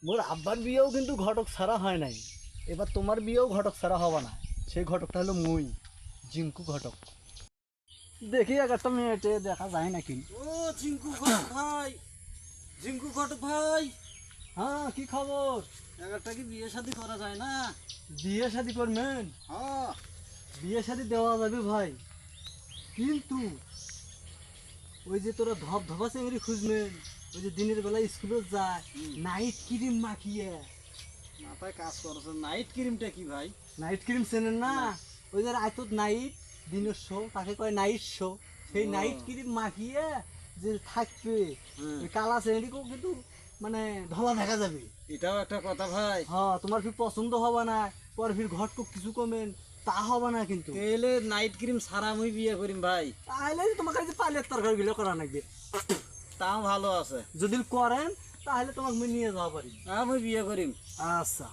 মোর আব্বার বিয়েও কিন্তু ঘটক ছাড়া হয় নাই, এবার তোমার বিয়েও ঘটক ছাড়া হবে না। সেই ঘটকটা হলো মুই, জিঙ্কু ঘটক। দেখি একটা মেয়েটে দেখা যায় নাকি। ও জিঙ্কু ঘটক ভাই, জিঙ্কু ঘটক ভাই, হ্যাঁ, কি খবর? একটা কি বিয়ে শাদী করা যায় না? বিয়ে শাদি করবেন? হ্যাঁ। বিয়ে শাদি দেওয়া যাবে ভাই, কিন্তু ওই যে তোরা ধপ ধপা চেংড়ি খুঁজবেন, ওই যে দিনের বেলা স্কুলে যায় নাইট ক্রিম মাখিয়ে। মাথায় কাজ করছে, নাইট ক্রিমটা কি ভাই? নাইট ক্রিম চেনেন না? ওই যে রাইতত নাইট, দিনের শো, তাকে কয় নাইট শো। সেই ও। নাইট ক্রিম মাখিয়ে যে থাকবে, হুম। ওই কালা চেংড়িকেও কিন্তু মানে ধলা দেখা যাবে। এটাও একটা কথা ভাই। হ্যাঁ, তোমার ফির পছন্দ হবে না, পর ফির ঘটক কিছু কমেন, তা হবে না কিন্তু। তেলে নাইট ক্রিম ছাড়া আমি বিয়ে করিম ভাই। তাহলে তোমাকে যে পালের তরকারি গুলো করা লাগবে, তাও ভালো আছে, যদি করেন তাহলে তোমাকে আমি নিয়ে যাওয়া পারি। আমি বিয়ে করিম। আচ্ছা।